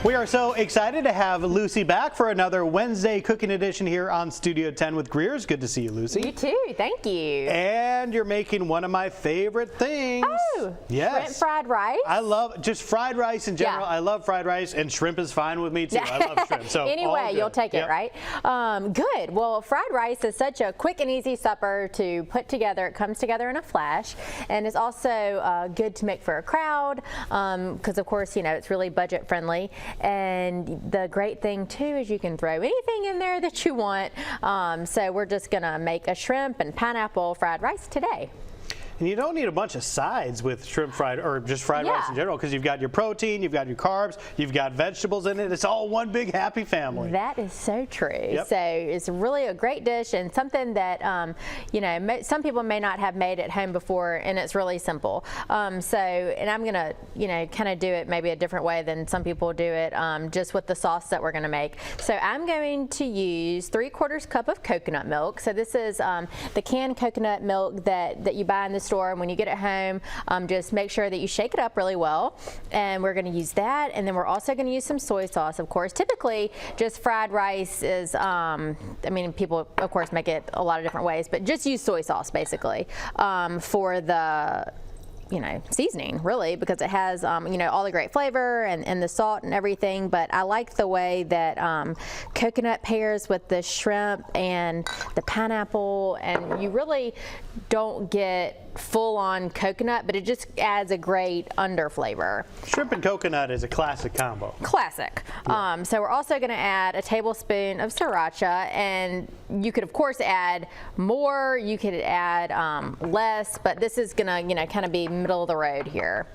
We are so excited to have Lucy back for another Wednesday cooking edition here on Studio 10 with Greer. It's good to see you, Lucy. You too, thank you. And you're making one of my favorite things. Oh, yes. Shrimp fried rice? I love just fried rice in general. Yeah. I love fried rice, and shrimp is fine with me too. I love shrimp. So anyway, you'll take it, right? Good. Well, fried rice is such a quick and easy supper to put together. It comes together in a flash, and it's also good to make for a crowd because, of course, you know, it's really budget friendly. And the great thing too is you can throw anything in there that you want. So we're just gonna make a shrimp and pineapple fried rice today. And you don't need a bunch of sides with shrimp fried or just fried rice in general, because you've got your protein, you've got your carbs, you've got vegetables in it. It's all one big happy family. That is so true. Yep. So it's really a great dish and something that you know, some people may not have made at home before, and it's really simple. And I'm gonna, you know, kind of do it maybe a different way than some people do it, just with the sauce that we're gonna make. So I'm going to use 3/4 cup of coconut milk. So this is the canned coconut milk that you buy in the store. And when you get it home, just make sure that you shake it up really well. And we're going to use that. And then we're also going to use some soy sauce, of course. Typically, just fried rice is, I mean, people, of course, make it a lot of different ways, but just use soy sauce, basically, for the seasoning, really, because it has, you know, all the great flavor and the salt and everything. But I like the way that coconut pairs with the shrimp and the pineapple, and you really don't get full-on coconut, but it just adds a great under flavor. Shrimp and coconut is a classic combo. Classic. Yeah. So we're also going to add a tablespoon of sriracha, and you could of course add more, you could add less, but this is going to, you know, kind of be middle of the road here.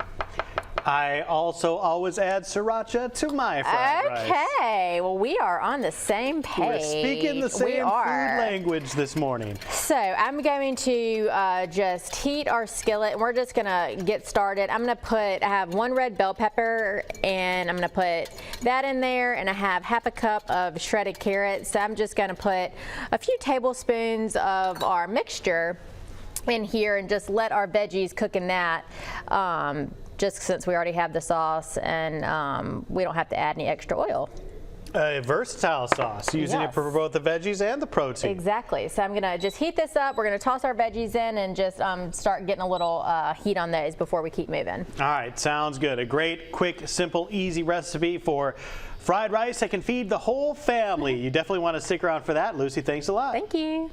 I also always add sriracha to my fried rice. Okay, well, we are on the same page. We're speaking the same food language this morning. So I'm going to just heat our skillet, and we're just gonna get started. I'm gonna I have 1 red bell pepper, and I'm gonna put that in there, and I have 1/2 cup of shredded carrots. So I'm just gonna put a few tablespoons of our mixture in here and just let our veggies cook in that. Just since we already have the sauce, and we don't have to add any extra oil. A versatile sauce, using it for both the veggies and the protein. Exactly. So I'm gonna just heat this up. We're gonna toss our veggies in and just start getting a little heat on those before we keep moving. All right, sounds good. A great, quick, simple, easy recipe for fried rice that can feed the whole family. You definitely want to stick around for that. Lucy, thanks a lot. Thank you.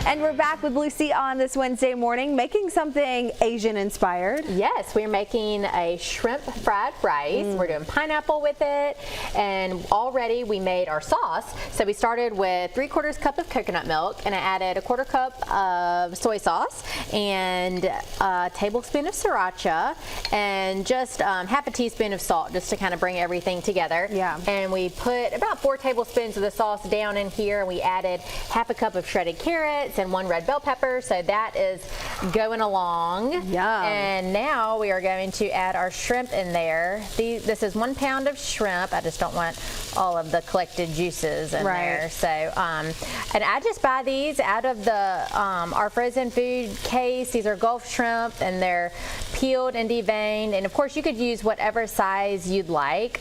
And we're back with Lucy on this Wednesday morning, making something Asian inspired. Yes, we're making a shrimp fried rice. We're doing pineapple with it, and already we made our sauce. So we started with 3/4 cup of coconut milk, and I added 1/4 cup of soy sauce and a tablespoon of sriracha, and just 1/2 teaspoon of salt, just to kind of bring everything together. Yeah. And we put about 4 tablespoons of the sauce down in here, and we added 1/2 cup of shredded carrots and 1 red bell pepper, so that is going along. Yum. And now we are going to add our shrimp in there. This is 1 pound of shrimp. I just don't want all of the collected juices in there. So, and I just buy these out of the our frozen food case. These are Gulf shrimp, and they're peeled and deveined. And of course, you could use whatever size you'd like.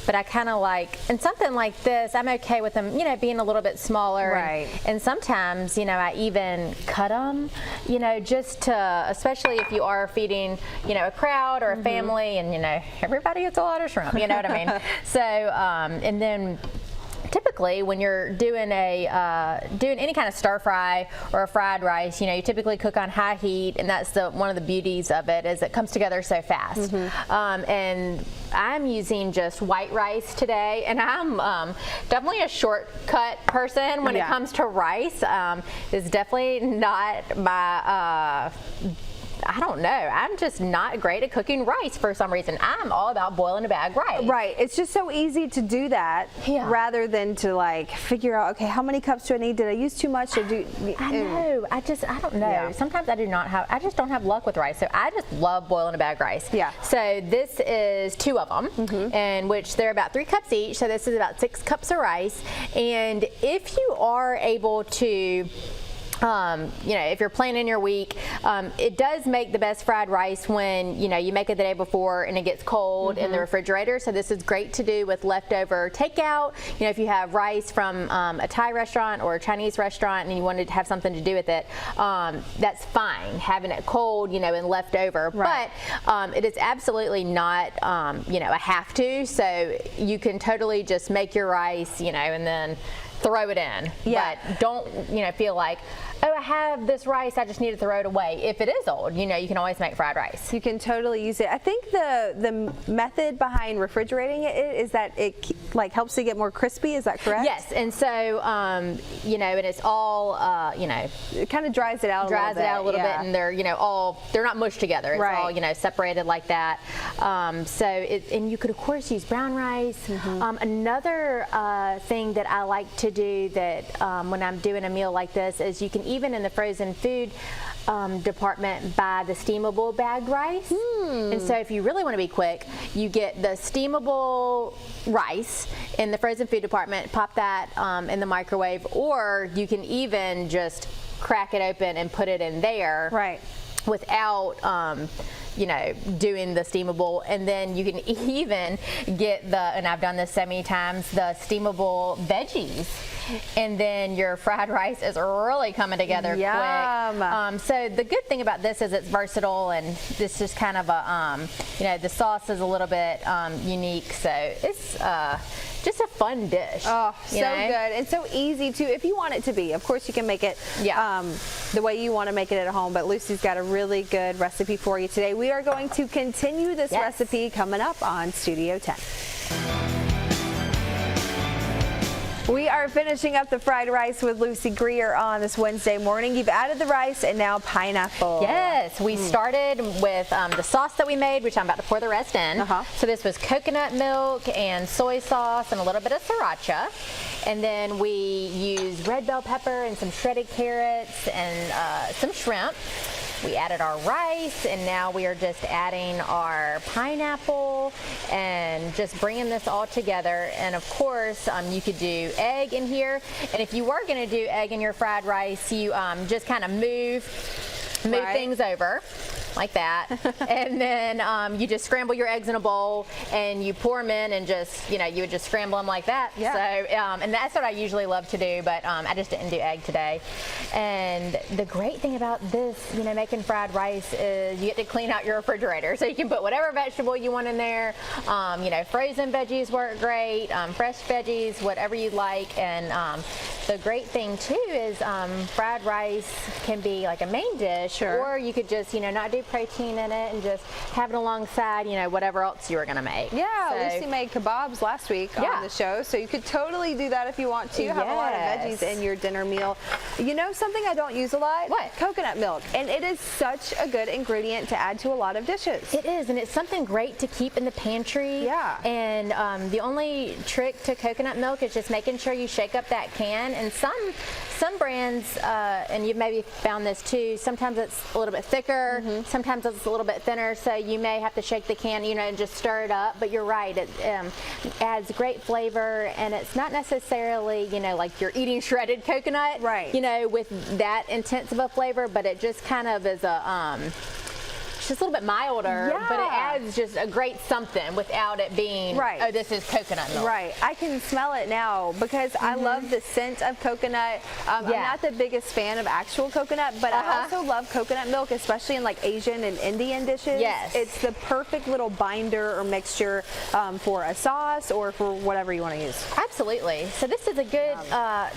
But I kind of like, and something like this, I'm okay with them, you know, being a little bit smaller. Right. And sometimes, you know, I even cut them, you know, just to, especially if you are feeding, you know, a crowd or a family, and, you know, everybody gets a lot of shrimp, you know what I mean? So, and then typically when you're doing any kind of stir fry or a fried rice, you know, you typically cook on high heat, and that's one of the beauties of it, is it comes together so fast. And I'm using just white rice today, and I'm definitely a shortcut person when it comes to rice. It's definitely not my I don't know. I'm just not great at cooking rice for some reason. I'm all about boiling a bag rice. Right. It's just so easy to do that rather than to like figure out, okay, how many cups do I need? Did I use too much? Or I know. I don't know. Yeah. Sometimes I just don't have luck with rice. So I just love boiling a bag rice. Yeah. So this is 2 of them, in which they're about 3 cups each. So this is about 6 cups of rice. And if you are able to you know, if you're planning your week, it does make the best fried rice when, you know, you make it the day before and it gets cold in the refrigerator. So this is great to do with leftover takeout. You know, if you have rice from a Thai restaurant or a Chinese restaurant and you wanted to have something to do with it, that's fine, having it cold, you know, and leftover. Right. But it is absolutely not, you know, a have to. So you can totally just make your rice, you know, and then throw it in. Yeah. But don't, you know, feel like, oh, I have this rice, I just need to throw it away. If it is old, you know, you can always make fried rice. You can totally use it. I think the method behind refrigerating it is that it like helps to get more crispy. Is that correct? Yes, and so you know, and it's all you know, It kind of dries it out a little bit. Yeah. and they're, you know, they're not mushed together. It's Right. all, you know, separated like that. So and you could of course use brown rice. Another thing that I like to do that when I'm doing a meal like this is you can even in the frozen food department buy the steamable bagged rice. And so if you really want to be quick, you get the steamable rice in the frozen food department, pop that in the microwave, or you can even just crack it open and put it in there. Right. Without you know, doing the steamable, and then you can even get the, and I've done this so many times, the steamable veggies, and then your fried rice is really coming together quick. So the good thing about this is it's versatile, and this is kind of a, you know, the sauce is a little bit unique, so it's just a fun dish. Oh, so you know? good and so easy too. If you want it to be, of course, you can make it the way you want to make it at home. But Lucy's got a really good recipe for you today. We are going to continue this recipe coming up on Studio 10. We are finishing up the fried rice with Lucy Greer on this Wednesday morning. You've added the rice and now pineapple. Yes, we started with the sauce that we made, which I'm about to pour the rest in. So this was coconut milk and soy sauce and a little bit of sriracha. And then we used red bell pepper and some shredded carrots and some shrimp. We added our rice, and now we are just adding our pineapple and just bringing this all together. And of course, you could do egg in here. And if you were going to do egg in your fried rice, you just kind of move things over like that. And then you just scramble your eggs in a bowl and you pour them in and just, you know, you would just scramble them like that. So, and that's what I usually love to do, but I just didn't do egg today. And the great thing about this, you know, making fried rice is you get to clean out your refrigerator. So you can put whatever vegetable you want in there. You know, frozen veggies work great, fresh veggies, whatever you like. And the great thing too is fried rice can be like a main dish, or you could just, you know, not do protein in it and just have it alongside, you know, whatever else you were going to make. Yeah, Lucy made kebabs last week on the show, so you could totally do that if you want to. Have a lot of veggies in your dinner meal. You know something I don't use a lot? What? Coconut milk. And it is such a good ingredient to add to a lot of dishes. It is, and it's something great to keep in the pantry. Yeah. And the only trick to coconut milk is just making sure you shake up that can. And some brands, and you've maybe found this too, sometimes it's a little bit thicker, sometimes it's a little bit thinner, so you may have to shake the can, you know, and just stir it up. But you're right, it adds great flavor, and it's not necessarily, you know, like you're eating shredded coconut, you know, with that intense of a flavor, but it just kind of is a just a little bit milder, but it adds just a great something without it being, oh, this is coconut milk. Right. I can smell it now because I love the scent of coconut. I'm not the biggest fan of actual coconut, but I also love coconut milk, especially in like Asian and Indian dishes. Yes. It's the perfect little binder or mixture for a sauce or for whatever you want to use. Absolutely. So this is a good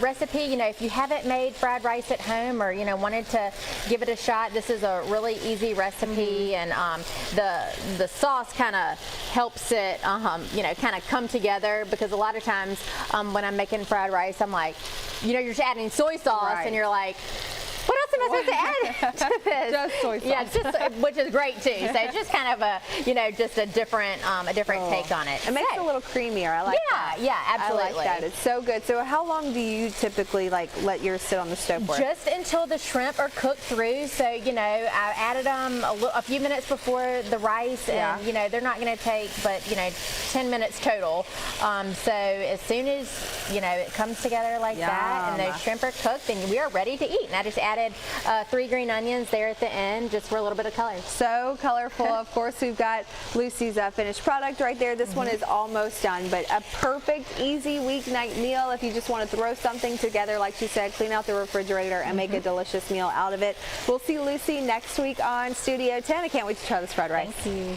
recipe. You know, if you haven't made fried rice at home or, you know, wanted to give it a shot, this is a really easy recipe. And the sauce kind of helps it, you know, kind of come together, because a lot of times when I'm making fried rice, I'm like, you know, you're just adding soy sauce and you're like, what else am am I supposed to add to this? Just soy sauce. Yeah, just which is great too. So it's just kind of a, you know, just a different take on it. It makes it a little creamier. I like that. Yeah, absolutely. I like that. It's so good. So how long do you typically like let yours sit on the stove for? Just until the shrimp are cooked through. So, you know, I added them a few minutes before the rice, and you know, they're not going to take but, you know, 10 minutes total. So as soon as, you know, it comes together like that and those shrimp are cooked, then we are ready to eat. And I just added 3 green onions there at the end just for a little bit of color. So colorful. Of course, we've got Lucy's finished product right there. This one is almost done, but a perfect, easy weeknight meal if you just want to throw something together, like she said, clean out the refrigerator and make a delicious meal out of it. We'll see Lucy next week on Studio 10. I can't wait to try this fried rice. Thank you.